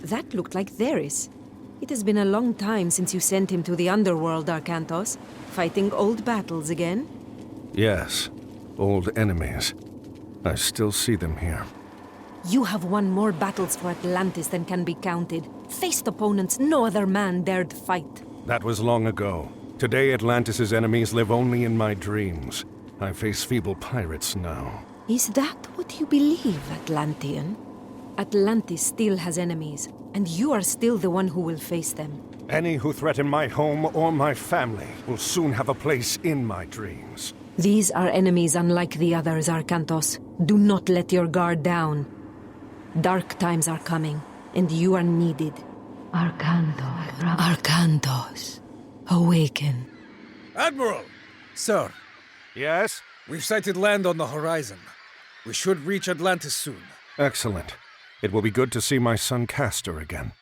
That looked like Theris. It has been a long time since you sent him to the underworld, Arcantos. Fighting old battles again? Yes, old enemies. I still see them here. You have won more battles for Atlantis than can be counted. Faced opponents no other man dared fight. That was long ago. Today, Atlantis' enemies live only in my dreams. I face feeble pirates now. Is that what you believe, Atlantean? Atlantis still has enemies, and you are still the one who will face them. Any who threaten my home or my family will soon have a place in my dreams. These are enemies unlike the others, Arcantos. Do not let your guard down. Dark times are coming, and you are needed. Arcantos, awaken. Admiral! Sir, Yes? we've sighted land on the horizon. We should reach Atlantis soon. Excellent. It will be good to see my son Castor again.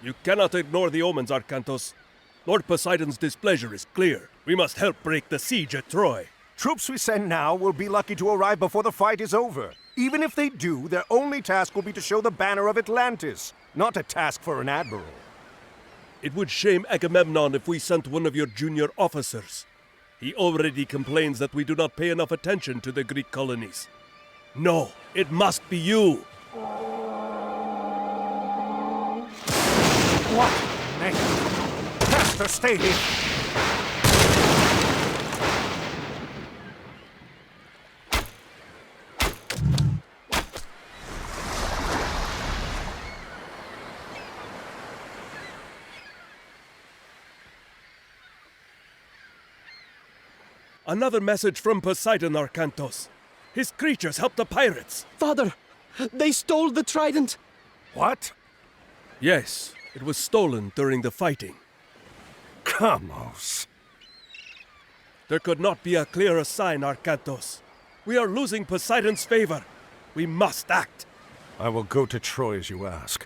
You cannot ignore the omens, Arcantos. Lord Poseidon's displeasure is clear. We must help break the siege at Troy. Troops we send now will be lucky to arrive before the fight is over. Even if they do, their only task will be to show the banner of Atlantis, not a task for an admiral. It would shame Agamemnon if we sent one of your junior officers. He already complains that we do not pay enough attention to the Greek colonies. No, it must be you. What? Nay. Castor, stay here. Another message from Poseidon, Arcantos. His creatures helped the pirates. Father, they stole the trident. What? Yes, it was stolen during the fighting. Kamos. There could not be a clearer sign, Arcantos. We are losing Poseidon's favor. We must act. I will go to Troy as you ask.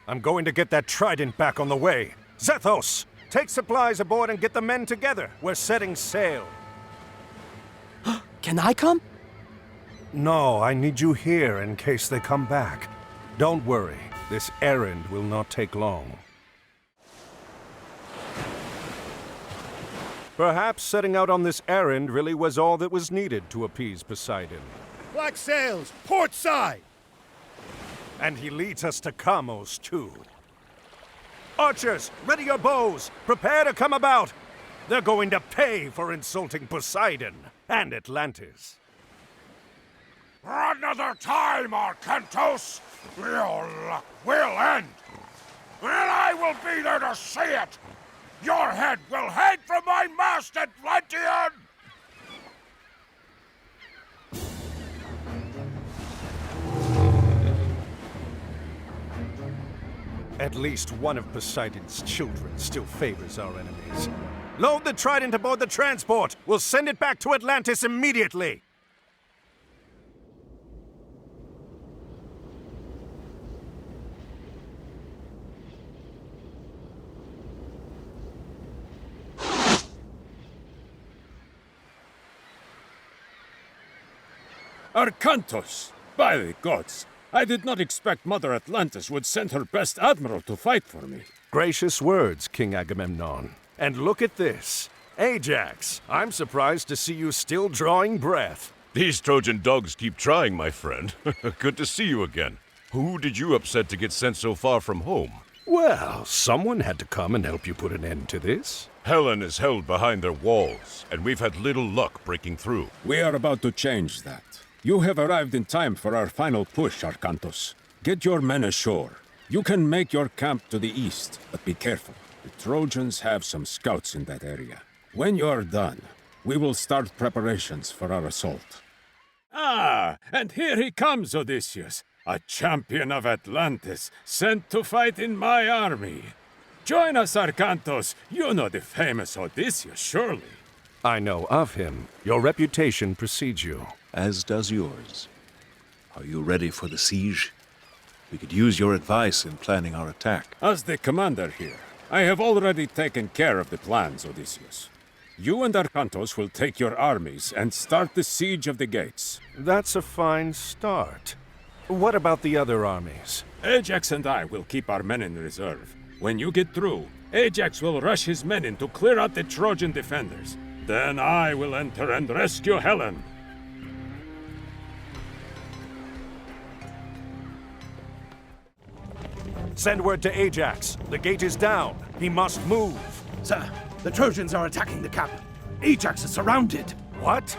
I'm going to get that trident back on the way. Zethos, take supplies aboard and get the men together. We're setting sail. Can I come? No, I need you here in case they come back. Don't worry, this errand will not take long. Perhaps setting out on this errand really was all that was needed to appease Poseidon. Black sails, port side! And he leads us to Kamos, too. Archers, ready your bows! Prepare to come about! They're going to pay for insulting Poseidon and Atlantis. Another time, Arcantos! Your luck will end! And I will be there to see it! Your head will hang from my mast, Atlantean! At least one of Poseidon's children still favors our enemies. Load the trident aboard the transport! We'll send it back to Atlantis immediately! Arcantos! By the gods! I did not expect Mother Atlantis would send her best admiral to fight for me. Gracious words, King Agamemnon. And look at this. Ajax, I'm surprised to see you still drawing breath. These Trojan dogs keep trying, my friend. Good to see you again. Who did you upset to get sent so far from home? Well, someone had to come and help you put an end to this. Helen is held behind their walls, and we've had little luck breaking through. We are about to change that. You have arrived in time for our final push, Arcantos. Get your men ashore. You can make your camp to the east, but be careful. The Trojans have some scouts in that area. When you're done, we will start preparations for our assault. Ah, and here he comes, Odysseus, a champion of Atlantis, sent to fight in my army. Join us, Arcantos. You know the famous Odysseus, surely. I know of him. Your reputation precedes you. As does yours. Are you ready for the siege? We could use your advice in planning our attack. As the commander here, I have already taken care of the plans, Odysseus. You and Arkantos will take your armies and start the siege of the gates. That's a fine start. What about the other armies? Ajax and I will keep our men in reserve. When you get through, Ajax will rush his men in to clear out the Trojan defenders. Then I will enter and rescue Helen. Send word to Ajax. The gate is down. He must move. Sir, the Trojans are attacking the camp. Ajax is surrounded. What?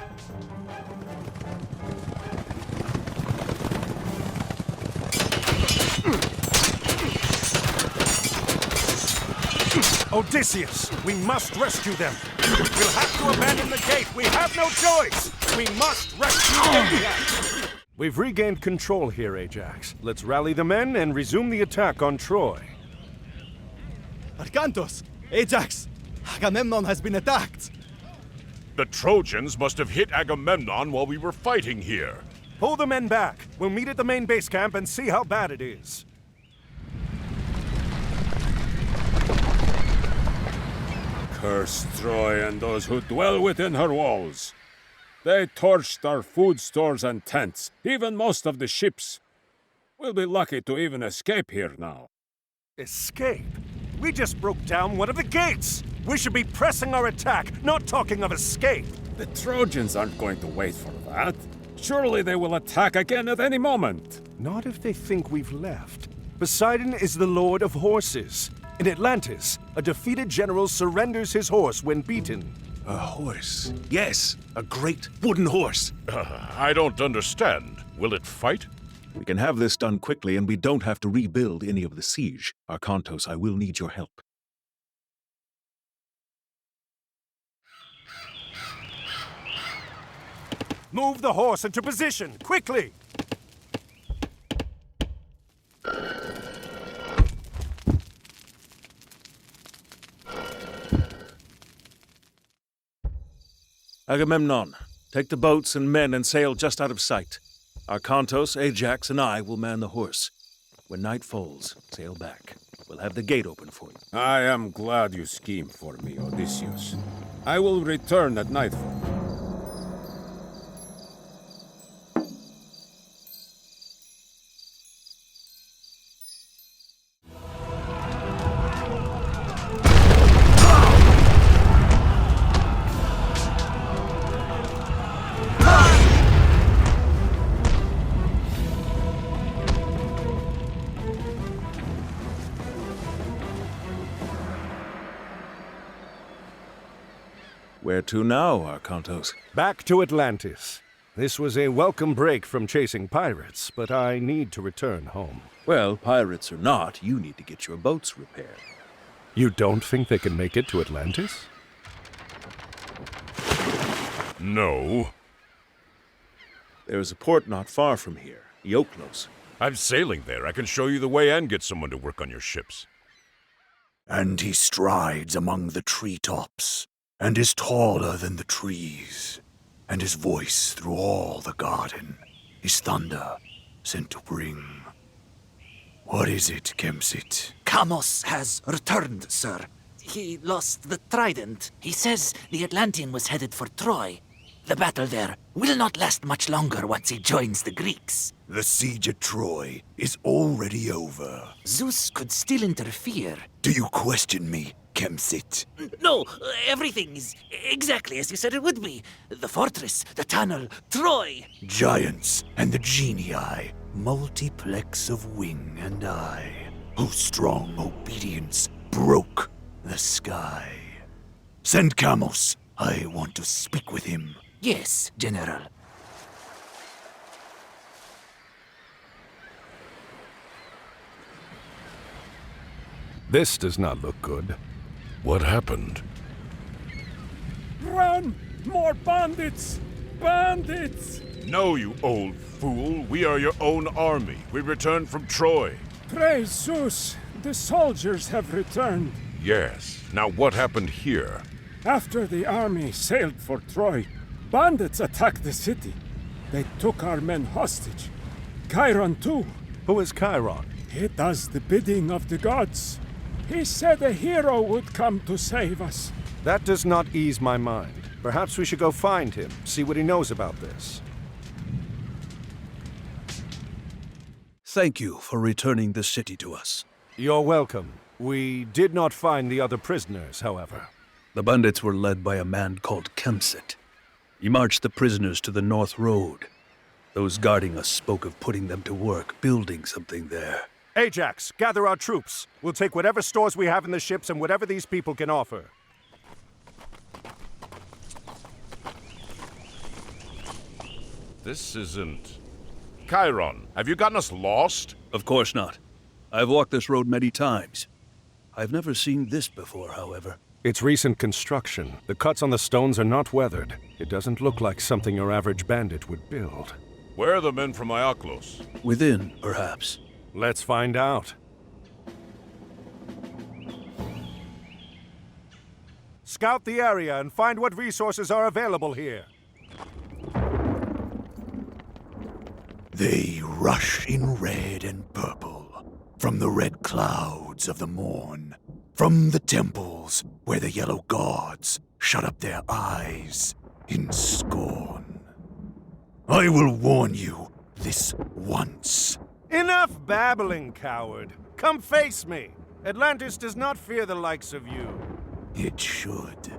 Odysseus, we must rescue them. We'll have to abandon the gate. We have no choice. We must rescue Ajax. We've regained control here, Ajax. Let's rally the men and resume the attack on Troy. Arkantos! Ajax! Agamemnon has been attacked! The Trojans must have hit Agamemnon while we were fighting here. Pull the men back. We'll meet at the main base camp and see how bad it is. Curse Troy and those who dwell within her walls. They torched our food stores and tents, even most of the ships. We'll be lucky to even escape here now. Escape? We just broke down one of the gates! We should be pressing our attack, not talking of escape! The Trojans aren't going to wait for that. Surely they will attack again at any moment. Not if they think we've left. Poseidon is the lord of horses. In Atlantis, a defeated general surrenders his horse when beaten. A horse. Yes, a great wooden horse. I don't understand. Will it fight? We can have this done quickly, and we don't have to rebuild any of the siege. Arkantos, I will need your help. Move the horse into position, quickly! Agamemnon, take the boats and men and sail just out of sight. Arkantos, Ajax, and I will man the horse. When night falls, sail back. We'll have the gate open for you. I am glad you schemed for me, Odysseus. I will return at nightfall. Where to now, Arkantos? Back to Atlantis. This was a welcome break from chasing pirates, but I need to return home. Well, pirates or not, you need to get your boats repaired. You don't think they can make it to Atlantis? No. There is a port not far from here, Iolkos. I'm sailing there. I can show you the way and get someone to work on your ships. And he strides among the treetops, and is taller than the trees, and his voice through all the garden is thunder sent to bring. What is it, Kemsit? Kamos has returned, sir. He lost the trident. He says the Atlantean was headed for Troy. The battle there will not last much longer once he joins the Greeks. The siege at Troy is already over. Zeus could still interfere. Do you question me, Kemsit? No, everything is exactly as you said it would be. The fortress, the tunnel, Troy. Giants and the genii, multiplex of wing and eye, whose strong obedience broke the sky. Send Kamos. I want to speak with him. Yes, General. This does not look good. What happened? Run! More bandits! Bandits! No, you old fool. We are your own army. We returned from Troy. Praise Zeus! The soldiers have returned. Yes. Now what happened here? After the army sailed for Troy, bandits attacked the city. They took our men hostage. Chiron too. Who is Chiron? He does the bidding of the gods. He said a hero would come to save us. That does not ease my mind. Perhaps we should go find him, see what he knows about this. Thank you for returning the city to us. You're welcome. We did not find the other prisoners, however. The bandits were led by a man called Kemsit. He marched the prisoners to the North Road. Those guarding us spoke of putting them to work, building something there. Ajax, gather our troops. We'll take whatever stores we have in the ships and whatever these people can offer. This isn't... Chiron, have you gotten us lost? Of course not. I've walked this road many times. I've never seen this before, however. It's recent construction. The cuts on the stones are not weathered. It doesn't look like something your average bandit would build. Where are the men from Ioklos? Within, perhaps. Let's find out. Scout the area and find what resources are available here. They rush in red and purple, from the red clouds of the morn, from the temples where the yellow gods shut up their eyes in scorn. I will warn you this once. Enough babbling, coward. Come face me. Atlantis does not fear the likes of you. It should.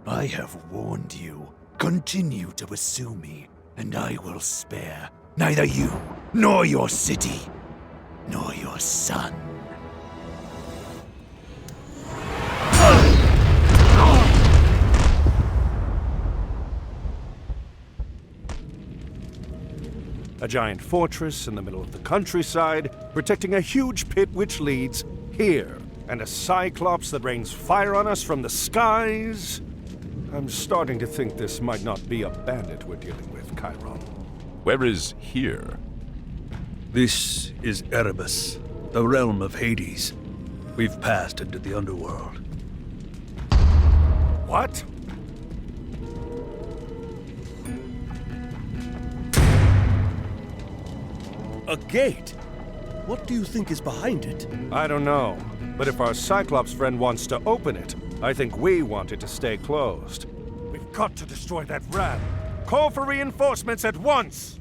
I have warned you. Continue to pursue me, and I will spare neither you, nor your city, nor your son. A giant fortress in the middle of the countryside, protecting a huge pit which leads here. And a cyclops that rains fire on us from the skies. I'm starting to think this might not be a bandit we're dealing with, Chiron. Where is here? This is Erebus, the realm of Hades. We've passed into the underworld. What? A gate? What do you think is behind it? I don't know. But if our Cyclops friend wants to open it, I think we want it to stay closed. We've got to destroy that ram. Call for reinforcements at once!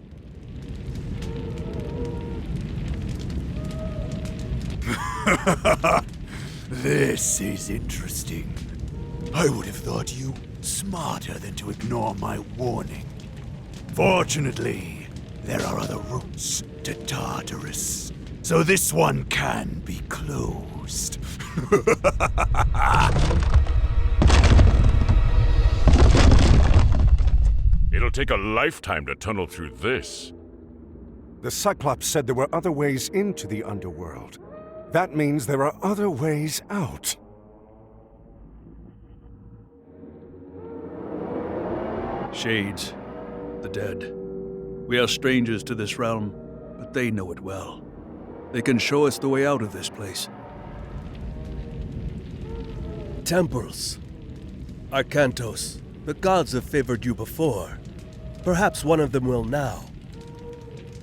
This is interesting. I would have thought you smarter than to ignore my warning. Fortunately, there are other routes to Tartarus, so this one can be closed. It'll take a lifetime to tunnel through this. The Cyclops said there were other ways into the underworld. That means there are other ways out. Shades, the dead. We are strangers to this realm, but they know it well. They can show us the way out of this place. Temples. Arcantos. The gods have favored you before. Perhaps one of them will now.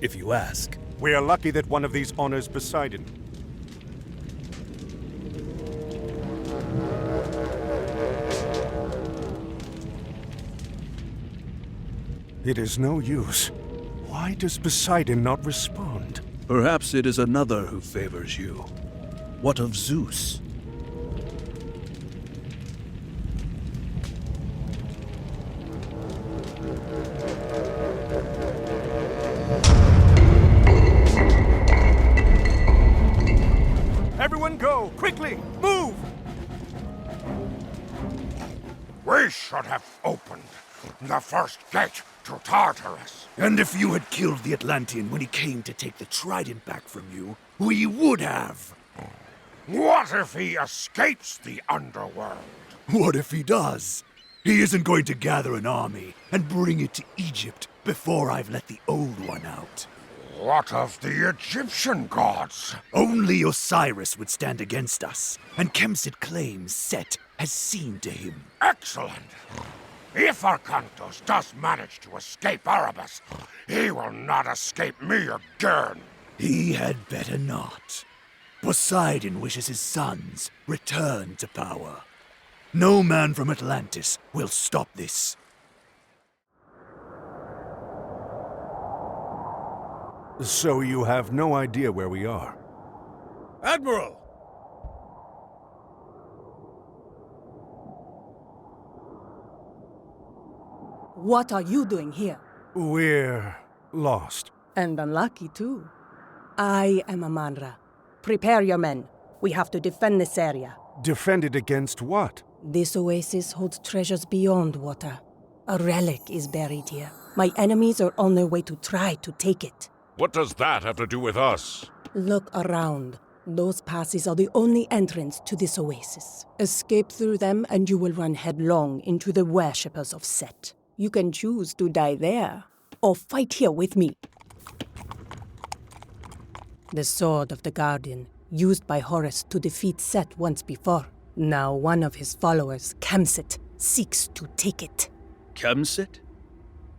If you ask. We are lucky that one of these honors Poseidon. It is no use. Why does Poseidon not respond? Perhaps it is another who favors you. What of Zeus? Everyone go! Quickly! Move! We should have opened the first gate to Tartarus. And if you had killed the Atlantean when he came to take the trident back from you, we would have. What if he escapes the underworld? What if he does? He isn't going to gather an army and bring it to Egypt before I've let the old one out. What of the Egyptian gods? Only Osiris would stand against us, and Kemsit claims Set has seen to him. Excellent. If Arcantos does manage to escape Erebus, he will not escape me again. He had better not. Poseidon wishes his sons return to power. No man from Atlantis will stop this. So you have no idea where we are? Admiral! What are you doing here? We're lost. And unlucky, too. I am Amanra. Prepare your men. We have to defend this area. Defend it against what? This oasis holds treasures beyond water. A relic is buried here. My enemies are on their way to try to take it. What does that have to do with us? Look around. Those passes are the only entrance to this oasis. Escape through them and you will run headlong into the worshippers of Set. You can choose to die there, or fight here with me. The Sword of the Guardian, used by Horus to defeat Set once before. Now one of his followers, Kemsit, seeks to take it. Kemsit?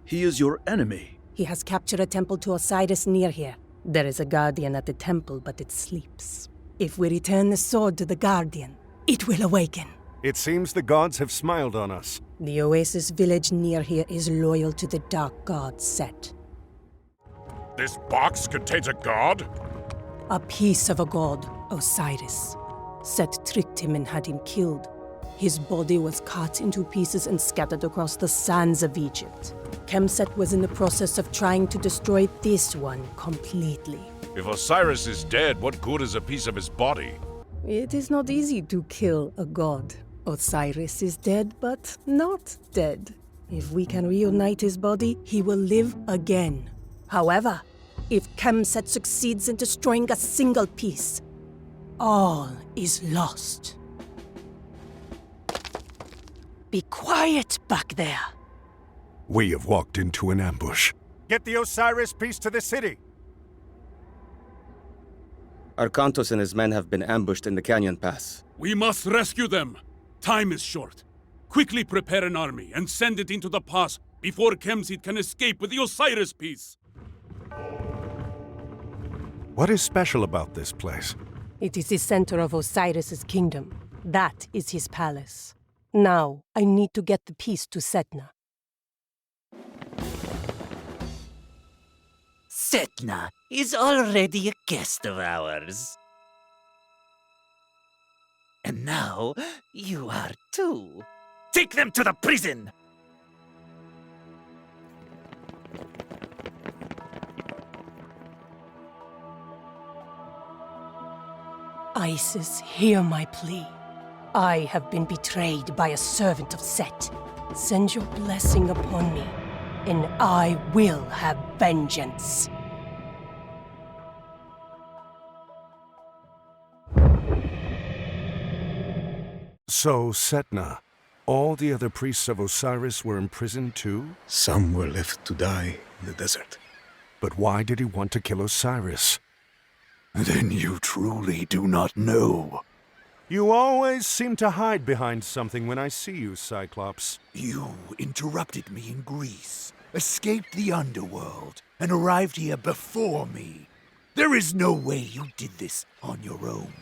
He is your enemy. He has captured a temple to Osiris near here. There is a guardian at the temple, but it sleeps. If we return the sword to the guardian, it will awaken. It seems the gods have smiled on us. The oasis village near here is loyal to the dark god Set. This box contains a god? A piece of a god, Osiris. Set tricked him and had him killed. His body was cut into pieces and scattered across the sands of Egypt. Kemset was in the process of trying to destroy this one completely. If Osiris is dead, what good is a piece of his body? It is not easy to kill a god. Osiris is dead, but not dead. If we can reunite his body, he will live again. However, if Kemset succeeds in destroying a single piece, all is lost. Be quiet back there. We have walked into an ambush. Get the Osiris piece to the city! Arkantos and his men have been ambushed in the canyon pass. We must rescue them. Time is short. Quickly prepare an army and send it into the pass before Kemsit can escape with the Osiris piece. What is special about this place? It is the center of Osiris's kingdom. That is his palace. Now, I need to get the piece to Setna. Setna is already a guest of ours. And now, you are too. Take them to the prison! Isis, hear my plea. I have been betrayed by a servant of Set. Send your blessing upon me, and I will have vengeance. So, Setna, all the other priests of Osiris were imprisoned too? Some were left to die in the desert. But why did he want to kill Osiris? Then you truly do not know. You always seem to hide behind something when I see you, Cyclops. You interrupted me in Greece, escaped the underworld, and arrived here before me. There is no way you did this on your own.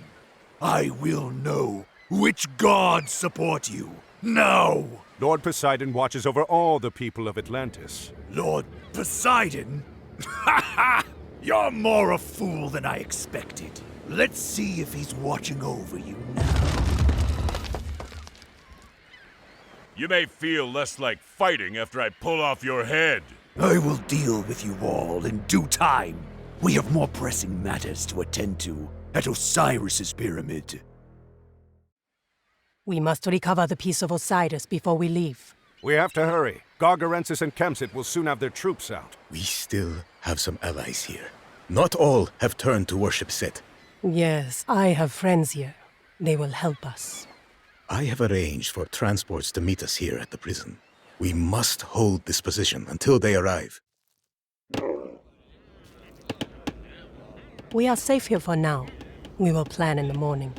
I will know which gods support you, now! Lord Poseidon watches over all the people of Atlantis. Lord Poseidon? Ha ha! You're more a fool than I expected. Let's see if he's watching over you now. You may feel less like fighting after I pull off your head. I will deal with you all in due time. We have more pressing matters to attend to at Osiris's pyramid. We must recover the piece of Osiris before we leave. We have to hurry. Gargarensis and Kemsit will soon have their troops out. We still have some allies here. Not all have turned to worship Set. Yes, I have friends here. They will help us. I have arranged for transports to meet us here at the prison. We must hold this position until they arrive. We are safe here for now. We will plan in the morning.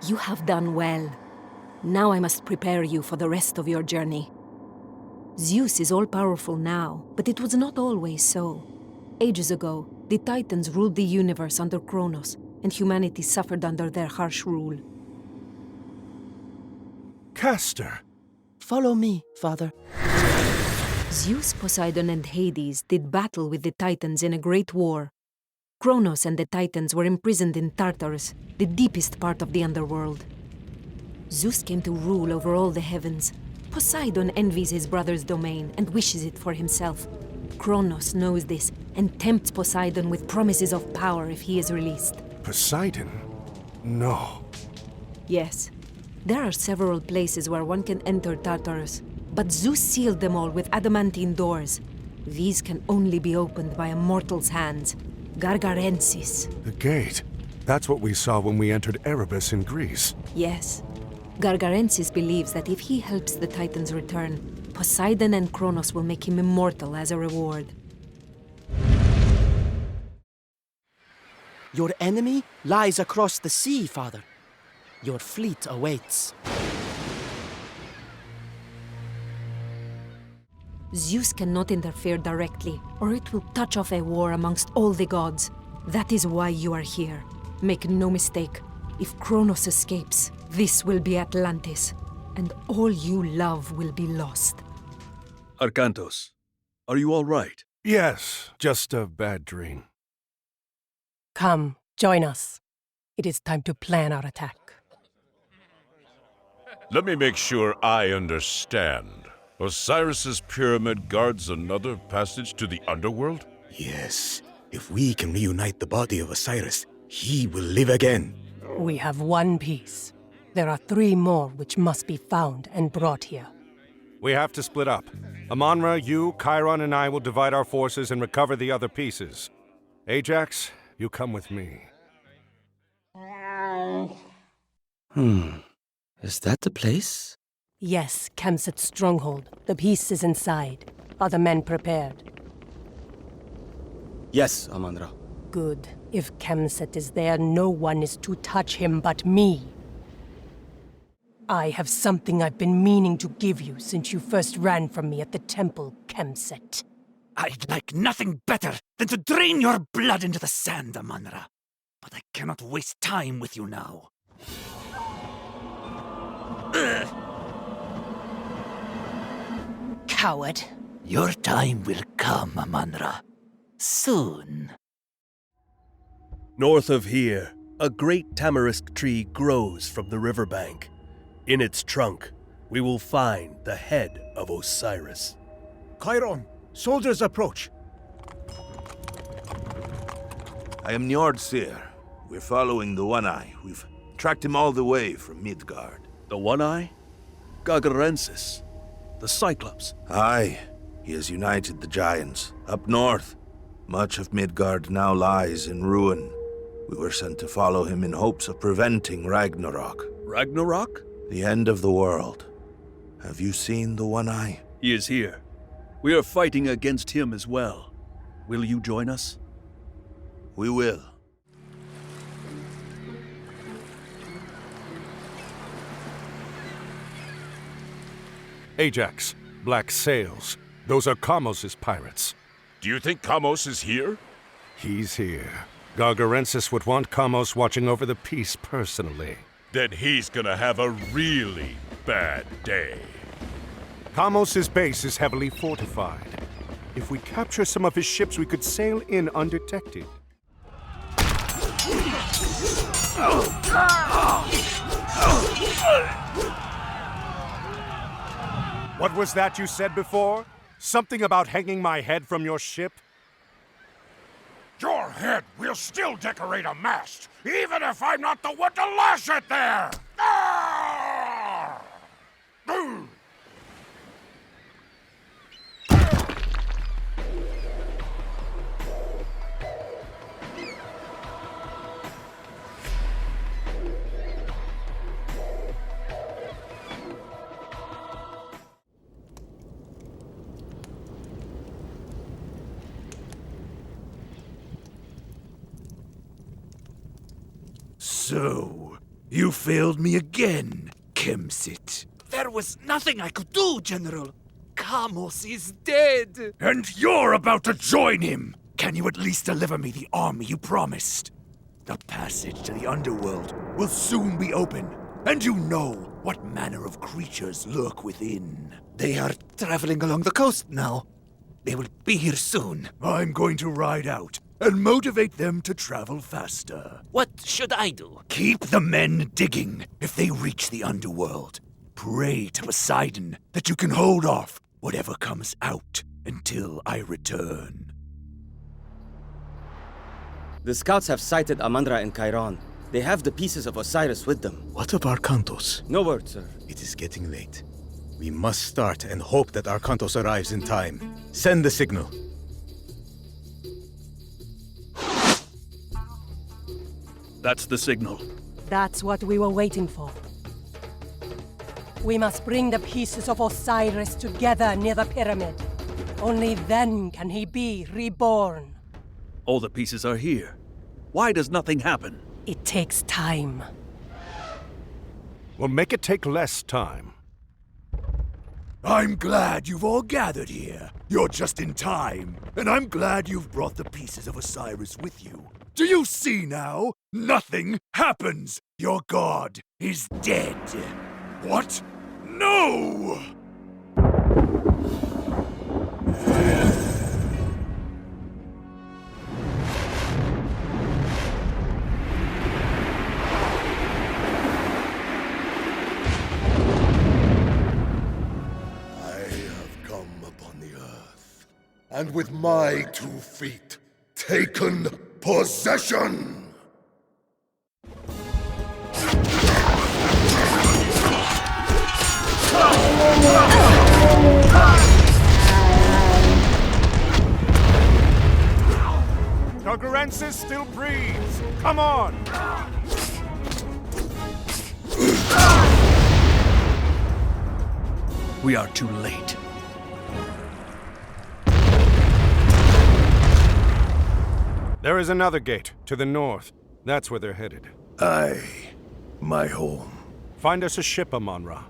You have done well. Now I must prepare you for the rest of your journey. Zeus is all-powerful now, but it was not always so. Ages ago, the Titans ruled the universe under Kronos, and humanity suffered under their harsh rule. Castor! Follow me, Father. Zeus, Poseidon, and Hades did battle with the Titans in a great war. Kronos and the Titans were imprisoned in Tartarus, the deepest part of the underworld. Zeus came to rule over all the heavens. Poseidon envies his brother's domain and wishes it for himself. Kronos knows this and tempts Poseidon with promises of power if he is released. Poseidon? No. Yes. There are several places where one can enter Tartarus, but Zeus sealed them all with adamantine doors. These can only be opened by a mortal's hands. Gargarensis. The gate. That's what we saw when we entered Erebus in Greece. Yes. Gargarensis believes that if he helps the Titans return, Poseidon and Kronos will make him immortal as a reward. Your enemy lies across the sea, Father. Your fleet awaits. Zeus cannot interfere directly, or it will touch off a war amongst all the gods. That is why you are here. Make no mistake. If Kronos escapes, this will be Atlantis, and all you love will be lost. Arkantos, are you all right? Yes, just a bad dream. Come, join us. It is time to plan our attack. Let me make sure I understand. Osiris's pyramid guards another passage to the underworld? Yes. If we can reunite the body of Osiris, he will live again. We have one piece. There are 3 more which must be found and brought here. We have to split up. Amonra, you, Chiron, and I will divide our forces and recover the other pieces. Ajax, you come with me. Is that the place? Yes, Kemset's stronghold. The piece is inside. Are the men prepared? Yes, Amonra. Good. If Kemset is there, no one is to touch him but me. I have something I've been meaning to give you since you first ran from me at the temple, Kemset. I'd like nothing better than to drain your blood into the sand, Amonra. But I cannot waste time with you now. Coward. Your time will come, Amonra. Soon. North of here, a great tamarisk tree grows from the riverbank. In its trunk, we will find the head of Osiris. Chiron, soldiers approach. I am Njordseer. We're following the One-Eye. We've tracked him all the way from Midgard. The One-Eye? Gargarensis. The Cyclops. Aye. He has united the giants. Up north. Much of Midgard now lies in ruin. We were sent to follow him in hopes of preventing Ragnarok. Ragnarok? The end of the world. Have you seen the One-Eye? He is here. We are fighting against him as well. Will you join us? We will. Ajax, black sails. Those are Kamos's pirates. Do you think Kamos is here? He's here. Gargarensis would want Kamos watching over the peace personally. Then he's gonna have a really bad day. Kamos's base is heavily fortified. If we capture some of his ships, we could sail in undetected. What was that you said before? Something about hanging my head from your ship? Your head will still decorate a mast, even if I'm not the one to lash it there! Ah! Mm. So, you failed me again, Kemsit. There was nothing I could do, General. Hamos is dead! And you're about to join him! Can you at least deliver me the army you promised? The passage to the underworld will soon be open, and you know what manner of creatures lurk within. They are traveling along the coast now. They will be here soon. I'm going to ride out and motivate them to travel faster. What should I do? Keep the men digging if they reach the underworld. Pray to Poseidon that you can hold off whatever comes out until I return. The scouts have sighted Amandra and Chiron. They have the pieces of Osiris with them. What of Arkantos? No word, sir. It is getting late. We must start and hope that Arkantos arrives in time. Send the signal. That's the signal. That's what we were waiting for. We must bring the pieces of Osiris together near the pyramid. Only then can he be reborn. All the pieces are here. Why does nothing happen? It takes time. We'll make it take less time. I'm glad you've all gathered here. You're just in time. And I'm glad you've brought the pieces of Osiris with you. Do you see now? Nothing happens. Your god is dead. What? No! And with my 2 feet, taken possession! Gargarensis still breathes! Come on! We are too late. There is another gate, to the north. That's where they're headed. Aye. My home. Find us a ship, Amon-Ra.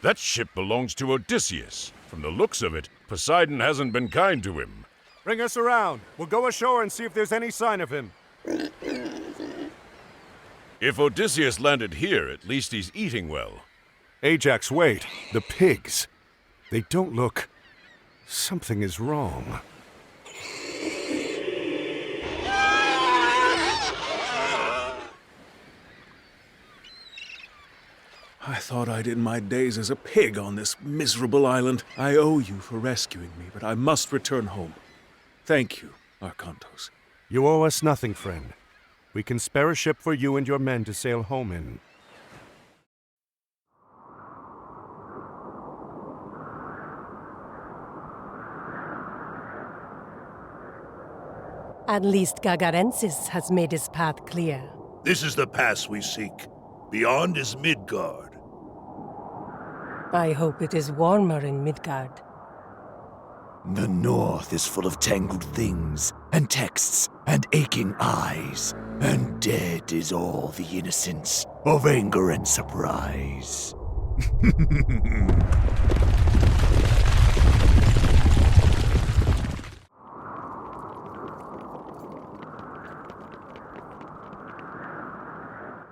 That ship belongs to Odysseus. From the looks of it, Poseidon hasn't been kind to him. Bring us around. We'll go ashore and see if there's any sign of him. If Odysseus landed here, at least he's eating well. Ajax, wait. The pigs. They don't look... Something is wrong. I thought I'd end my days as a pig on this miserable island. I owe you for rescuing me, but I must return home. Thank you, Arkantos. You owe us nothing, friend. We can spare a ship for you and your men to sail home in. At least Gargarensis has made his path clear. This is the pass we seek. Beyond is Midgard. I hope it is warmer in Midgard. The north is full of tangled things, and texts, and aching eyes. And dead is all the innocence of anger and surprise.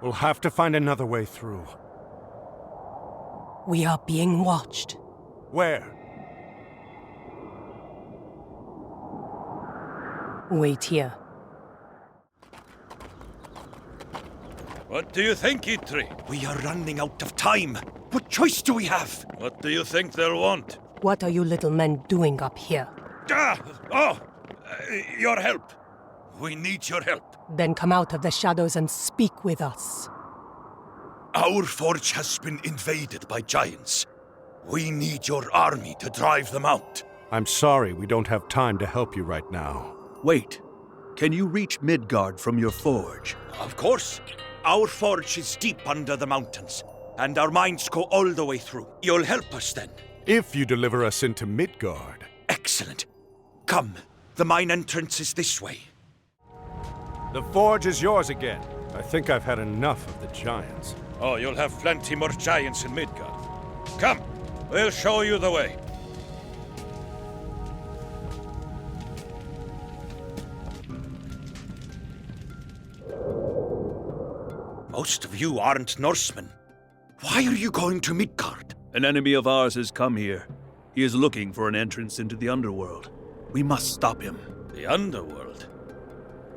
We'll have to find another way through. We are being watched. Where? Wait here. What do you think, Itri? We are running out of time. What choice do we have? What do you think they'll want? What are you little men doing up here? Your help. We need your help. Then come out of the shadows and speak with us. Our forge has been invaded by giants. We need your army to drive them out. I'm sorry, we don't have time to help you right now. Wait. Can you reach Midgard from your forge? Of course. Our forge is deep under the mountains, and our mines go all the way through. You'll help us then. If you deliver us into Midgard. Excellent. Come. The mine entrance is this way. The forge is yours again. I think I've had enough of the giants. Oh, you'll have plenty more giants in Midgard. Come, we'll show you the way. Most of you aren't Norsemen. Why are you going to Midgard? An enemy of ours has come here. He is looking for an entrance into the underworld. We must stop him. The underworld?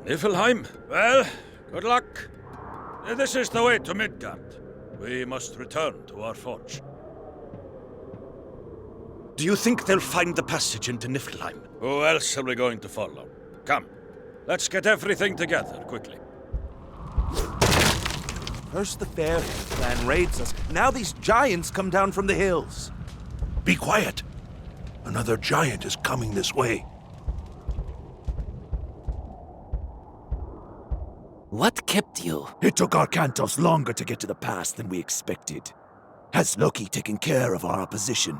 Niflheim? Well, good luck. This is the way to Midgard. We must return to our forge. Do you think they'll find the passage into Niflheim? Who else are we going to follow? Come, let's get everything together, quickly. First the fair clan raids us. Now these giants come down from the hills. Be quiet. Another giant is coming this way. What kept you? It took our Kantos longer to get to the pass than we expected. Has Loki taken care of our opposition?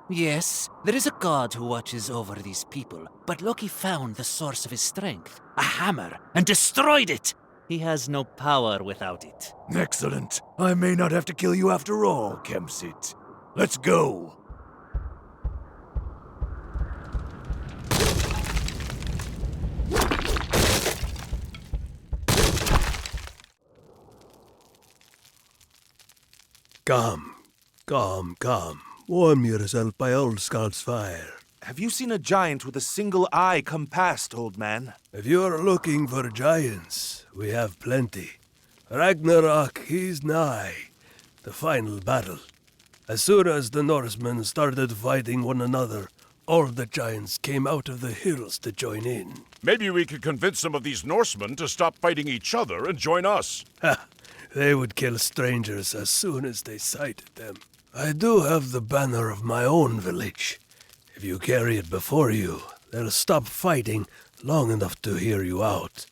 Yes, there is a god who watches over these people, but Loki found the source of his strength, a hammer, and destroyed it. He has no power without it. Excellent. I may not have to kill you after all, Kemsit. Let's go. Come. Warm yourself by old Scout's fire. Have you seen a giant with a single eye come past, old man? If you're looking for giants, we have plenty. Ragnarok is nigh, the final battle. As soon as the Norsemen started fighting one another, all the giants came out of the hills to join in. Maybe we could convince some of these Norsemen to stop fighting each other and join us. Ha! They would kill strangers as soon as they sighted them. I do have the banner of my own village. If you carry it before you, they'll stop fighting long enough to hear you out.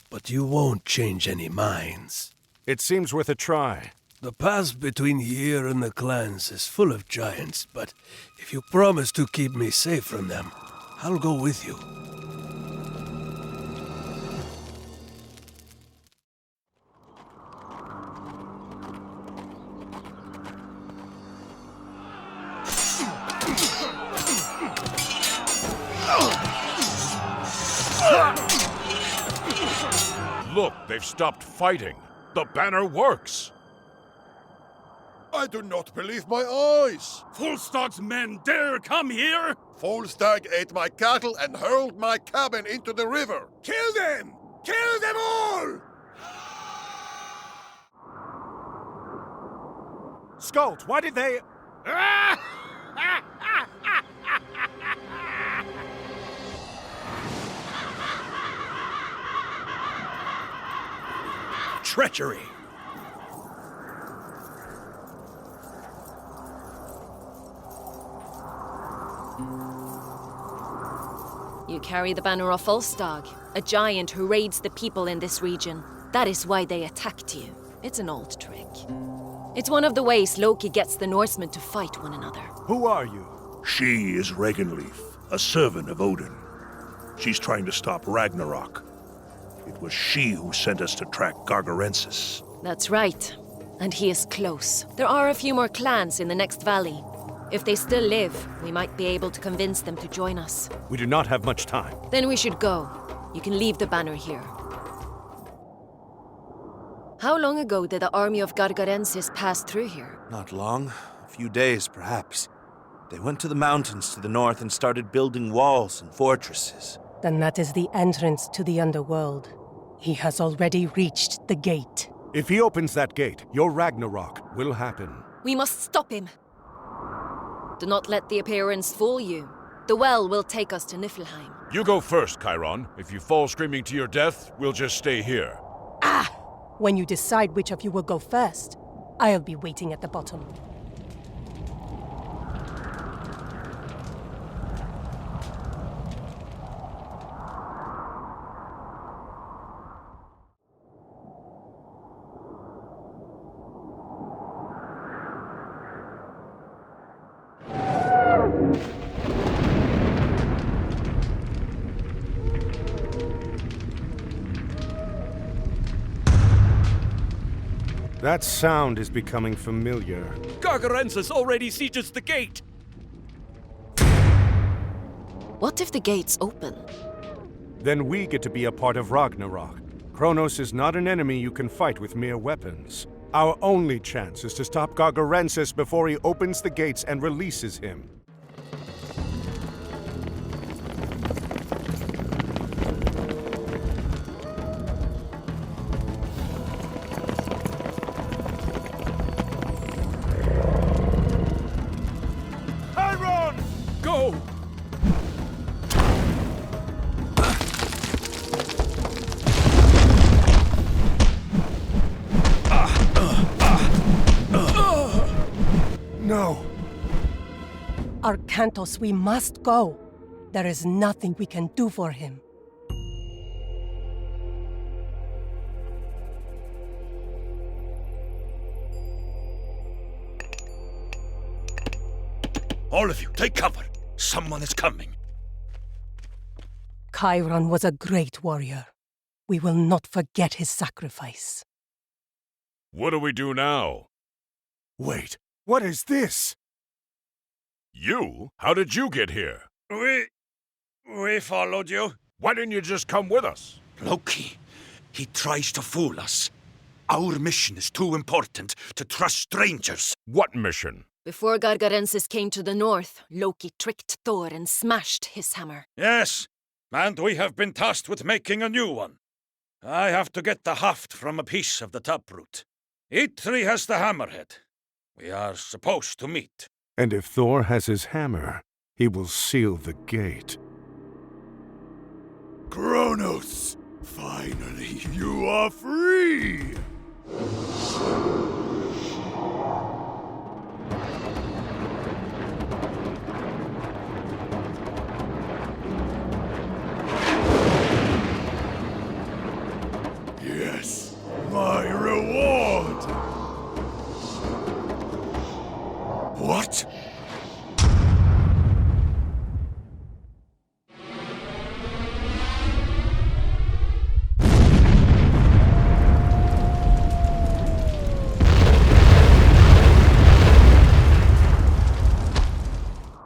But you won't change any minds. It seems worth a try. The pass between here and the clans is full of giants, but if you promise to keep me safe from them, I'll go with you. Look, they've stopped fighting. The banner works. I do not believe my eyes. Volstag's men dare come here? Volstagg ate my cattle and hurled my cabin into the river. Kill them! Kill them all! Skuld, why did they... Treachery! You carry the banner of Volstagg, a giant who raids the people in this region. That is why they attacked you. It's an old trick. It's one of the ways Loki gets the Norsemen to fight one another. Who are you? She is Regenleaf, a servant of Odin. She's trying to stop Ragnarok. It was she who sent us to track Gargarensis. That's right. And he is close. There are a few more clans in the next valley. If they still live, we might be able to convince them to join us. We do not have much time. Then we should go. You can leave the banner here. How long ago did the army of Gargarensis pass through here? Not long. A few days, perhaps. They went to the mountains to the north and started building walls and fortresses. Then that is the entrance to the underworld. He has already reached the gate. If he opens that gate, your Ragnarok will happen. We must stop him. Do not let the appearance fool you. The well will take us to Niflheim. You go first, Chiron. If you fall screaming to your death, we'll just stay here. Ah! When you decide which of you will go first, I'll be waiting at the bottom. That sound is becoming familiar. Gargarensis already sieges the gate! What if the gates open? Then we get to be a part of Ragnarok. Kronos is not an enemy you can fight with mere weapons. Our only chance is to stop Gargarensis before he opens the gates and releases him. Iron! Go! No! Arcantos, we must go. There is nothing we can do for him. All of you, take cover. Someone is coming. Chiron was a great warrior. We will not forget his sacrifice. What do we do now? Wait, what is this? You? How did you get here? We followed you. Why didn't you just come with us? Loki, he tries to fool us. Our mission is too important to trust strangers. What mission? Before Gargarensis came to the north, Loki tricked Thor and smashed his hammer. Yes, and we have been tasked with making a new one. I have to get the haft from a piece of the taproot. Eitri has the hammerhead. We are supposed to meet. And if Thor has his hammer, he will seal the gate. Kronos! Finally, you are free! Yes, my reward! What?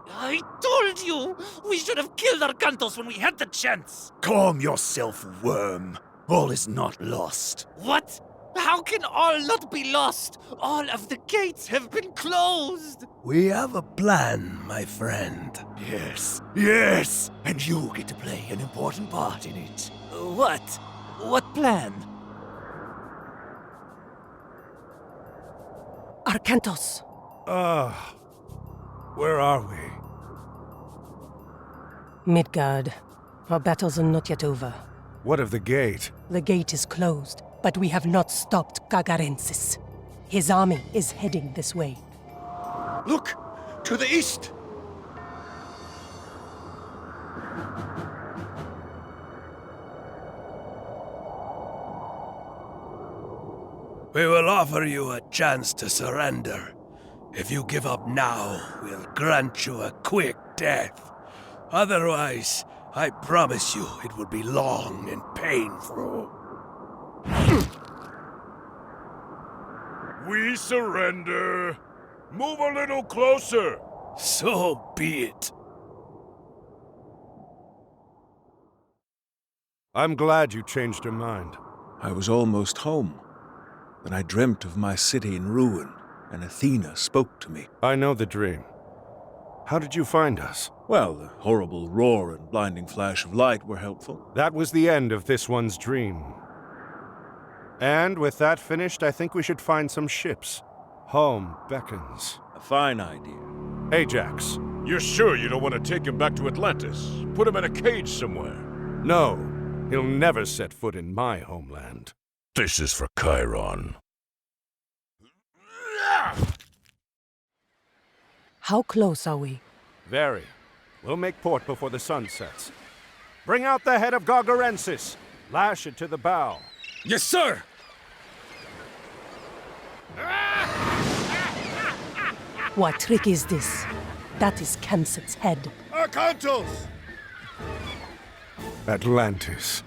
I told you! We should have killed Arcantos when we had the chance! Calm yourself, worm. All is not lost. What? How can all not be lost? All of the gates have been closed! We have a plan, my friend. Yes, yes! And you get to play an important part in it. What? What plan? Arcantos! Where are we? Midgard. Our battles are not yet over. What of the gate? The gate is closed, but we have not stopped Gargarensis. His army is heading this way. Look! To the east! We will offer you a chance to surrender. If you give up now, we'll grant you a quick death. Otherwise, I promise you it will be long and painful. We surrender. Move a little closer. So be it. I'm glad you changed your mind. I was almost home. Then I dreamt of my city in ruin, and Athena spoke to me. I know the dream. How did you find us? Well, the horrible roar and blinding flash of light were helpful. That was the end of this one's dream. And with that finished, I think we should find some ships. Home beckons. A fine idea. Ajax. You're sure you don't want to take him back to Atlantis? Put him in a cage somewhere? No. He'll never set foot in my homeland. This is for Chiron. How close are we? Very. We'll make port before the sun sets. Bring out the head of Gargarensis. Lash it to the bow. Yes, sir! What trick is this? That is Kemsit's head. Arcantos! Atlantis.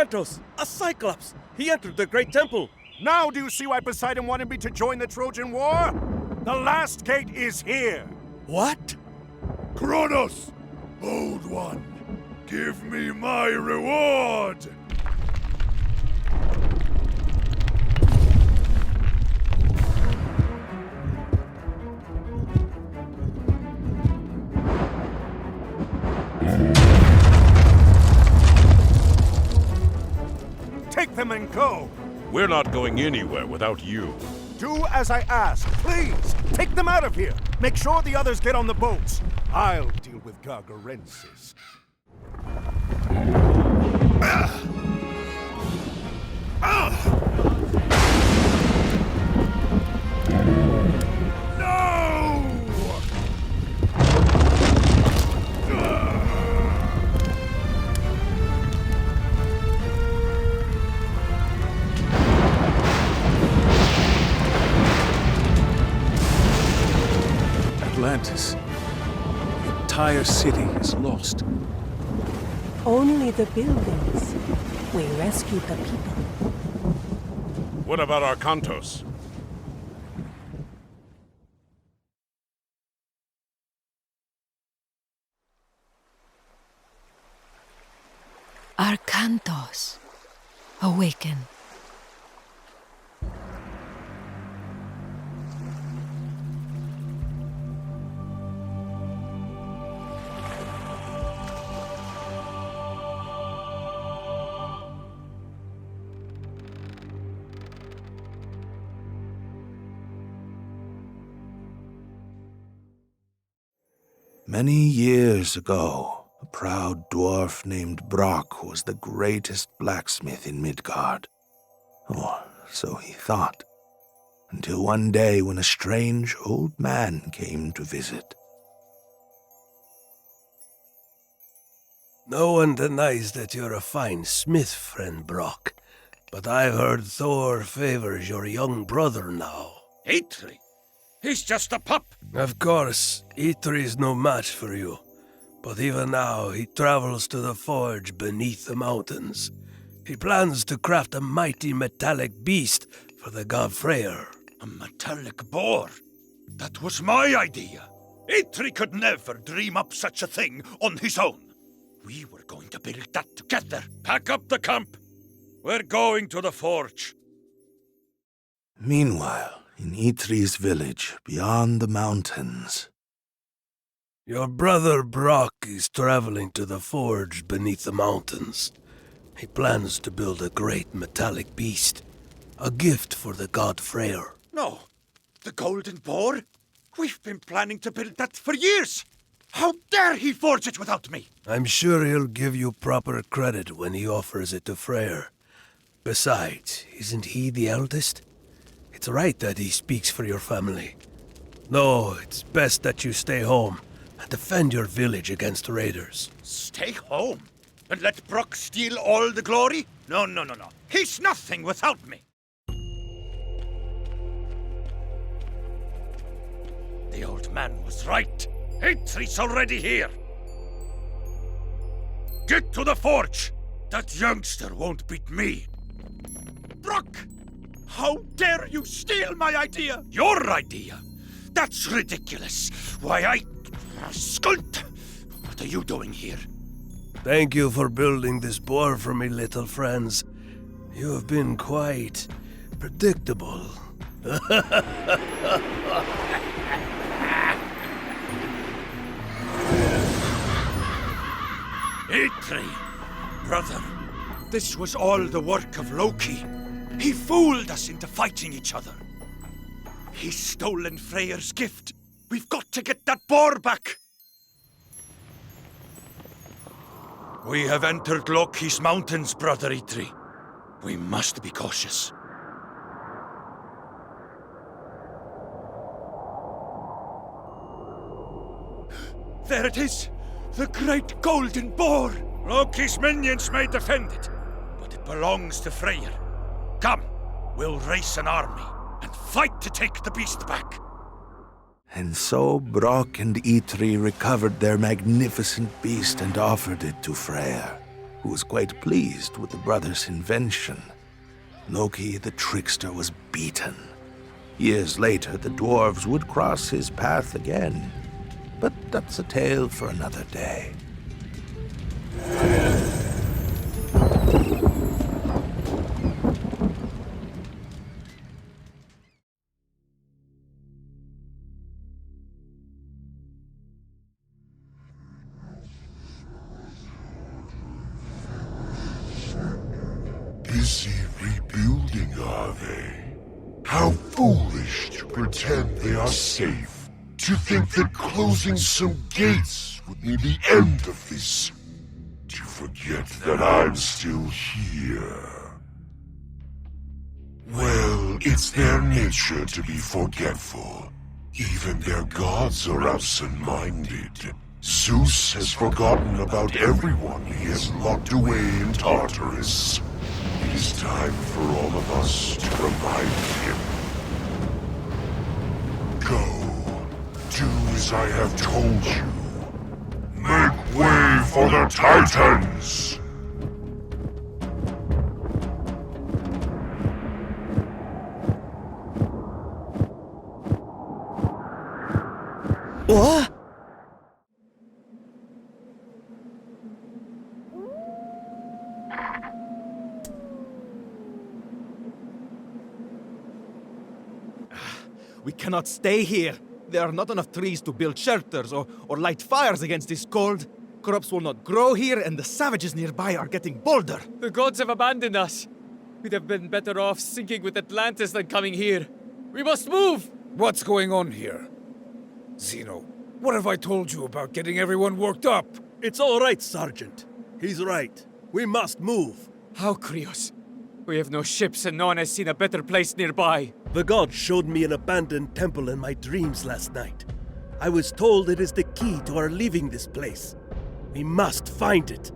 Kantos! A Cyclops! He entered the Great Temple! Now do you see why Poseidon wanted me to join the Trojan War? The last gate is here! What? Kronos! Old One! Give me my reward! Take them and go! We're not going anywhere without you. Do as I ask, please! Take them out of here! Make sure the others get on the boats! I'll deal with Gargarensis. Atlantis. The entire city is lost. Only the buildings. We rescued the people. What about our Kantos? Arkantos, awaken. Many years ago, a proud dwarf named Brock was the greatest blacksmith in Midgard. Or so he thought. Until one day when a strange old man came to visit. No one denies that you're a fine smith, friend Brock. But I've heard Thor favors your young brother now. Eitri? He's just a pup. Of course, Eitri's no match for you. But even now, he travels to the forge beneath the mountains. He plans to craft a mighty metallic beast for the god Freyr. A metallic boar? That was my idea. Eitri could never dream up such a thing on his own. We were going to build that together. Pack up the camp. We're going to the forge. Meanwhile, in Eitri's village, beyond the mountains. Your brother Brock is traveling to the forge beneath the mountains. He plans to build a great metallic beast. A gift for the god Freyr. No. The golden boar? We've been planning to build that for years. How dare he forge it without me? I'm sure he'll give you proper credit when he offers it to Freyr. Besides, isn't he the eldest? It's right that he speaks for your family. No, it's best that you stay home and defend your village against raiders. Stay home? And let Brock steal all the glory? No. He's nothing without me. The old man was right. Eitri's already here. Get to the forge. That youngster won't beat me. Brock! How dare you steal my idea? Your idea? That's ridiculous. Why, Skunt! What are you doing here? Thank you for building this boar for me, little friends. You have been quite predictable. Eitri! Brother, this was all the work of Loki. He fooled us into fighting each other. He's stolen Freyr's gift. We've got to get that boar back. We have entered Loki's mountains, Brother Eitri. We must be cautious. There it is! The great golden boar! Loki's minions may defend it, but it belongs to Freyr. Come, we'll raise an army and fight to take the beast back. And so Brock and Eitri recovered their magnificent beast and offered it to Freyr. who was quite pleased with the brothers' invention. Loki the trickster was beaten. Years later, the dwarves would cross his path again. But that's a tale for another day. Busy rebuilding, are they? How foolish to pretend they are safe. To think that closing some gates would be the end of this. To forget that I'm still here. Well, it's their nature to be forgetful. Even their gods are absent-minded. Zeus has forgotten about everyone he has locked away in Tartarus. It is time for all of us to remind him. Go. Do as I have told you. Make way for the Titans! What? We cannot stay here. There are not enough trees to build shelters or light fires against this cold. Crops will not grow here, and the savages nearby are getting bolder. The gods have abandoned us. We'd have been better off sinking with Atlantis than coming here. We must move! What's going on here? Zeno, what have I told you about getting everyone worked up? It's all right, Sergeant. He's right. We must move. How, Krios? We have no ships and no one has seen a better place nearby. The gods showed me an abandoned temple in my dreams last night. I was told it is the key to our leaving this place. We must find it.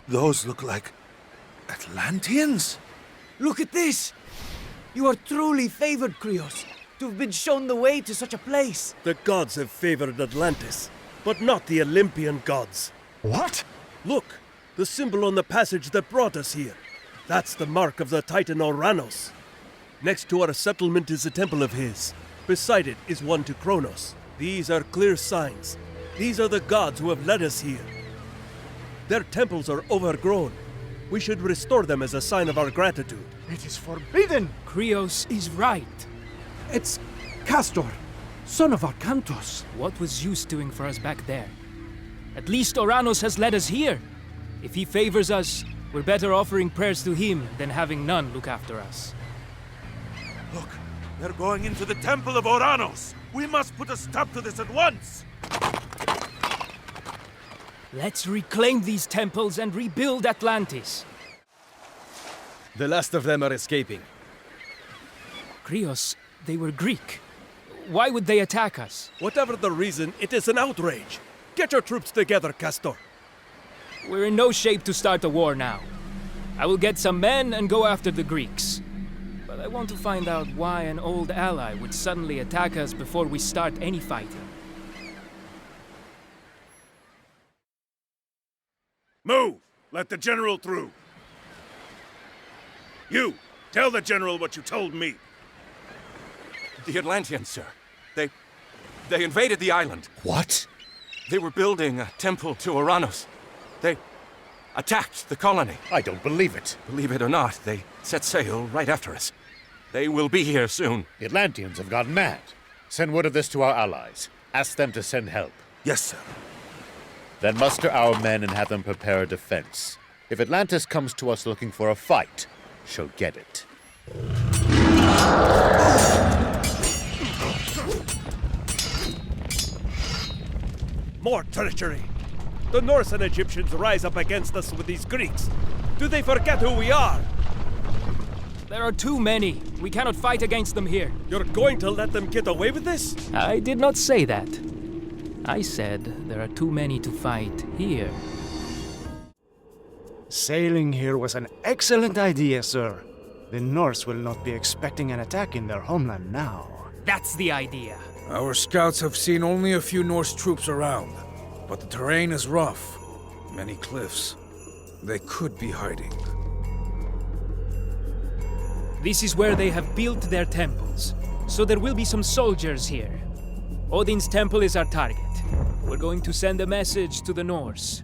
Those look like Atlanteans? Look at this! You are truly favored, Krios, to have been shown the way to such a place. The gods have favored Atlantis, but not the Olympian gods. What? Look, the symbol on the passage that brought us here. That's the mark of the Titan Oranos. Next to our settlement is a temple of his. Beside it is one to Kronos. These are clear signs. These are the gods who have led us here. Their temples are overgrown. We should restore them as a sign of our gratitude. It is forbidden! Krios is right. It's Castor, son of Arcantos. What was Zeus doing for us back there? At least Oranos has led us here. If he favors us, we're better offering prayers to him than having none look after us. Look, they're going into the Temple of Oranos. We must put a stop to this at once. Let's reclaim these temples and rebuild Atlantis. The last of them are escaping. Krios, they were Greek. Why would they attack us? Whatever the reason, it is an outrage. Get your troops together, Castor. We're in no shape to start a war now. I will get some men and go after the Greeks. But I want to find out why an old ally would suddenly attack us before we start any fighting. Move! Let the general through. You, tell the general what you told me. The Atlanteans, sir. They invaded the island. What? They were building a temple to Oranos. They attacked the colony. I don't believe it. Believe it or not, they set sail right after us. They will be here soon. The Atlanteans have gone mad. Send word of this to our allies. Ask them to send help. Yes, sir. Then muster our men and have them prepare a defense. If Atlantis comes to us looking for a fight, she'll get it. More treachery! The Norse and Egyptians rise up against us with these Greeks. Do they forget who we are? There are too many. We cannot fight against them here. You're going to let them get away with this? I did not say that. I said there are too many to fight here. Sailing here was an excellent idea, sir. The Norse will not be expecting an attack in their homeland now. That's the idea. Our scouts have seen only a few Norse troops around, but the terrain is rough. Many cliffs. They could be hiding. This is where they have built their temples, so there will be some soldiers here. Odin's temple is our target. We're going to send a message to the Norse.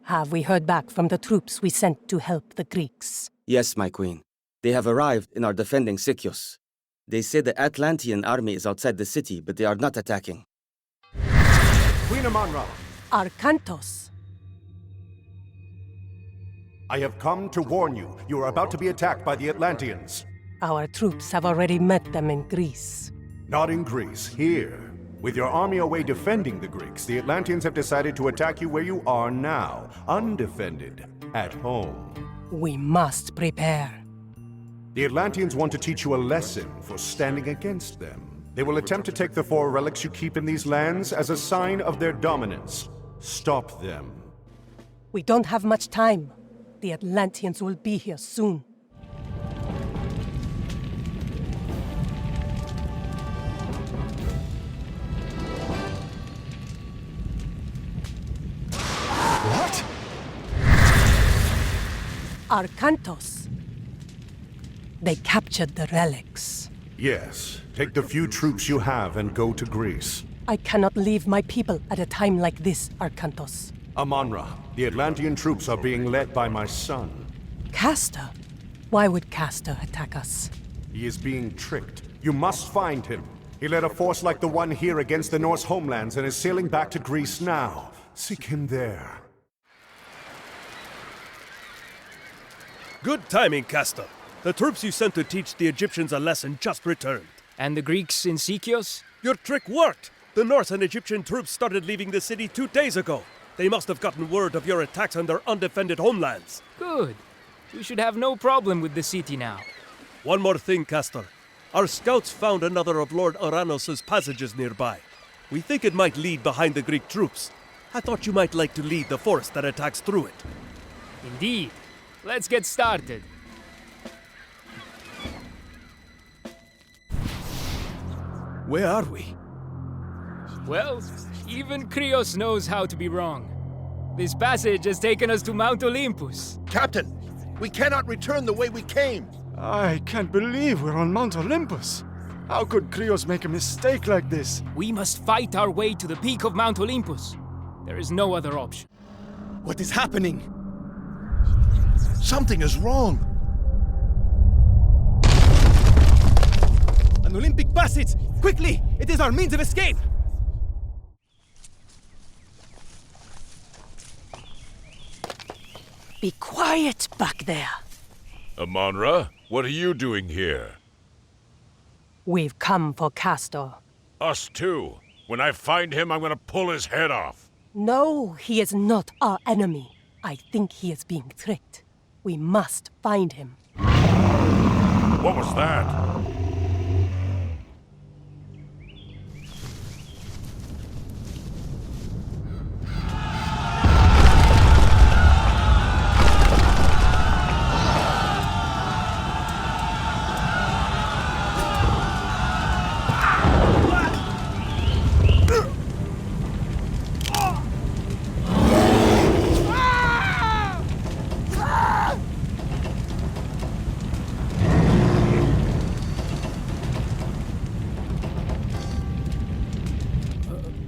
Have we heard back from the troops we sent to help the Greeks? Yes, my queen. They have arrived and are defending Sikios. They say the Atlantean army is outside the city, but they are not attacking. Queen Amonra, Arkantos. I have come to warn you. You are about to be attacked by the Atlanteans. Our troops have already met them in Greece. Not in Greece, here. With your army away defending the Greeks, the Atlanteans have decided to attack you where you are now, undefended, at home. We must prepare. The Atlanteans want to teach you a lesson for standing against them. They will attempt to take the 4 relics you keep in these lands as a sign of their dominance. Stop them. We don't have much time. The Atlanteans will be here soon. What? Arkantos. They captured the relics. Yes. Take the few troops you have and go to Greece. I cannot leave my people at a time like this, Arkantos. Amonra, the Atlantean troops are being led by my son. Castor? Why would Castor attack us? He is being tricked. You must find him. He led a force like the one here against the Norse homelands and is sailing back to Greece now. Seek him there. Good timing, Castor. The troops you sent to teach the Egyptians a lesson just returned. And the Greeks in Sikios? Your trick worked! The Norse and Egyptian troops started leaving the city 2 days ago. They must have gotten word of your attacks on their undefended homelands. Good. We should have no problem with the city now. One more thing, Castor. Our scouts found another of Lord Oranos' passages nearby. We think it might lead behind the Greek troops. I thought you might like to lead the force that attacks through it. Indeed. Let's get started. Where are we? Well, even Krios knows how to be wrong. This passage has taken us to Mount Olympus. Captain, we cannot return the way we came. I can't believe we're on Mount Olympus. How could Krios make a mistake like this? We must fight our way to the peak of Mount Olympus. There is no other option. What is happening? Something is wrong. An Olympic passage! Quickly! It is our means of escape! Be quiet back there. Amonra, what are you doing here? We've come for Castor. Us too. When I find him, I'm gonna pull his head off. No, he is not our enemy. I think he is being tricked. We must find him. What was that?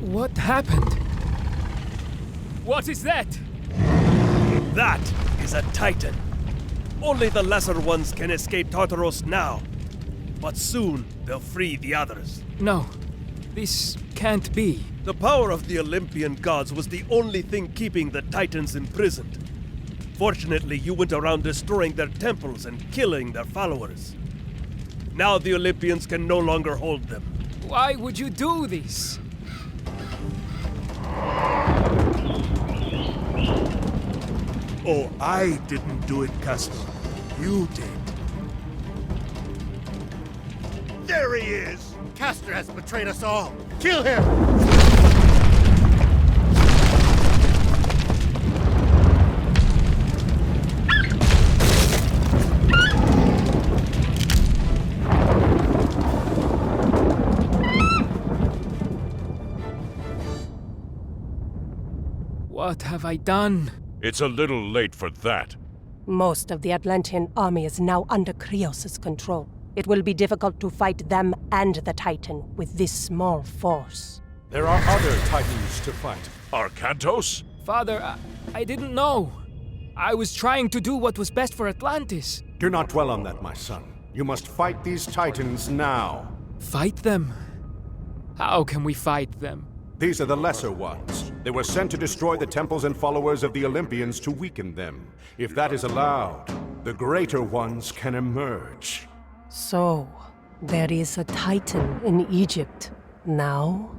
What happened? What is that? That is a Titan. Only the lesser ones can escape Tartaros now. But soon, they'll free the others. No, this can't be. The power of the Olympian gods was the only thing keeping the Titans imprisoned. Fortunately, you went around destroying their temples and killing their followers. Now the Olympians can no longer hold them. Why would you do this? Oh, I didn't do it, Castor. You did. There he is! Castor has betrayed us all. Kill him! have I done? It's a little late for that. Most of the Atlantean army is now under Krios' control. It will be difficult to fight them and the Titan with this small force. There are other Titans to fight. Arcantos? Father, I didn't know. I was trying to do what was best for Atlantis. Do not dwell on that, my son. You must fight these Titans now. Fight them? How can we fight them? These are the lesser ones. They were sent to destroy the temples and followers of the Olympians to weaken them. If that is allowed, the greater ones can emerge. So, there is a Titan in Egypt now?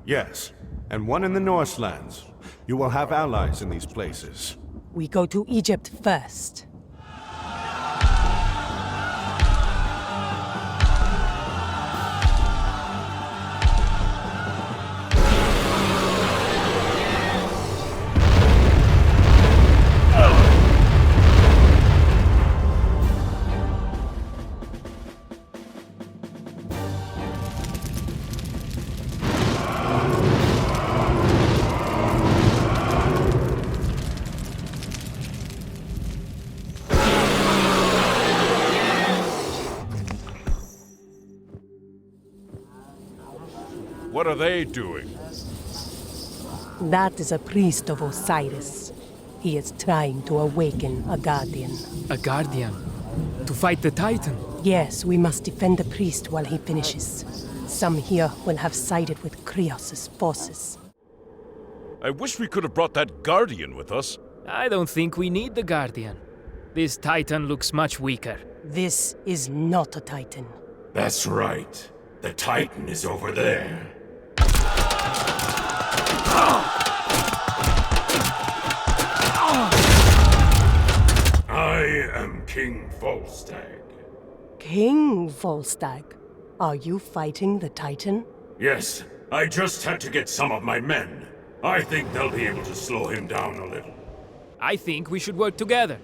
Yes, and one in the Norselands. You will have allies in these places. We go to Egypt first. What are they doing? That is a priest of Osiris. He is trying to awaken a guardian. A guardian? To fight the Titan? Yes, we must defend the priest while he finishes. Some here will have sided with Krios' forces. I wish we could have brought that Guardian with us. I don't think we need the Guardian. This Titan looks much weaker. This is not a Titan. That's right. The Titan is over there. I am King Volstagg. King Volstagg? Are you fighting the Titan? Yes, I just had to get some of my men. I think they'll be able to slow him down a little. I think we should work together.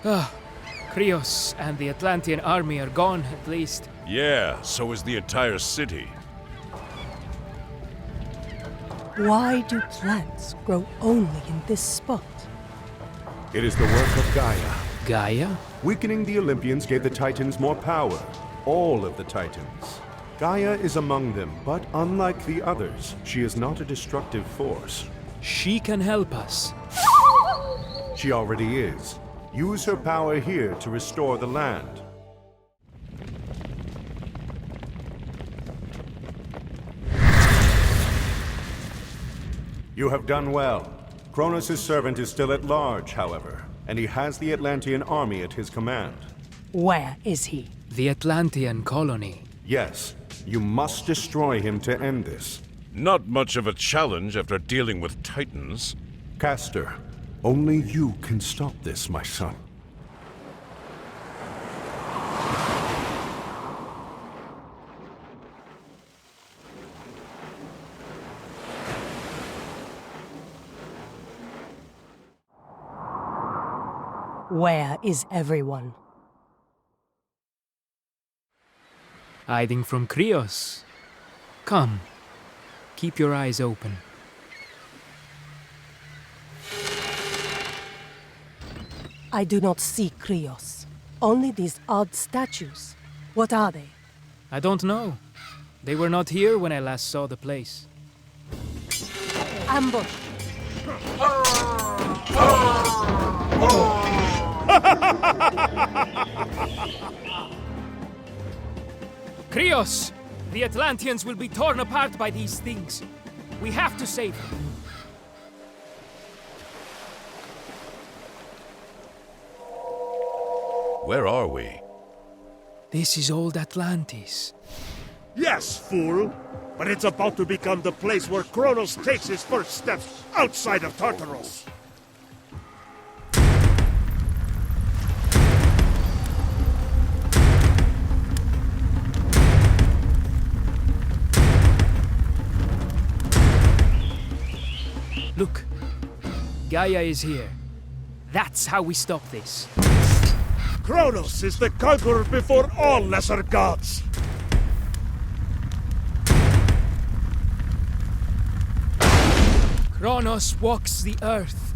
Krios and the Atlantean army are gone, at least. Yeah, so is the entire city. Why do plants grow only in this spot? It is the work of Gaia. Gaia? Weakening the Olympians gave the Titans more power. All of the Titans. Gaia is among them, but unlike the others, she is not a destructive force. She can help us. She already is. Use her power here to restore the land. You have done well. Kronos' servant is still at large, however, and he has the Atlantean army at his command. Where is he? The Atlantean colony. Yes, you must destroy him to end this. Not much of a challenge after dealing with Titans. Castor, only you can stop this, my son. Where is everyone? Hiding from Krios. Come, keep your eyes open. I do not see Krios. Only these odd statues. What are they? I don't know. They were not here when I last saw the place. Ambush! Krios! The Atlanteans will be torn apart by these things. We have to save them. Where are we? This is old Atlantis. Yes, fool! But it's about to become the place where Kronos takes his first steps outside of Tartaros. Look, Gaia is here. That's how we stop this. Kronos is the conqueror before all lesser gods! Kronos walks the earth.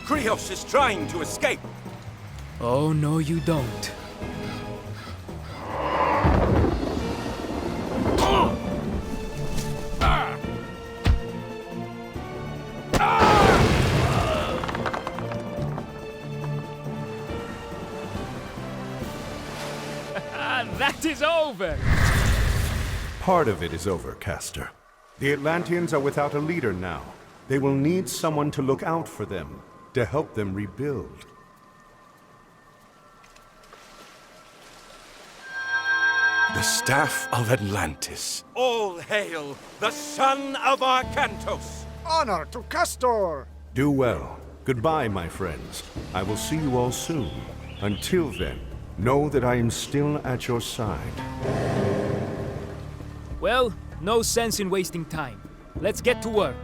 Krios is trying to escape. Oh, no, you don't. That is over! Part of it is over, Castor. The Atlanteans are without a leader now. They will need someone to look out for them, to help them rebuild. The Staff of Atlantis. All hail the son of Arcantos! Honor to Castor! Do well. Goodbye, my friends. I will see you all soon. Until then, know that I am still at your side. Well, no sense in wasting time. Let's get to work.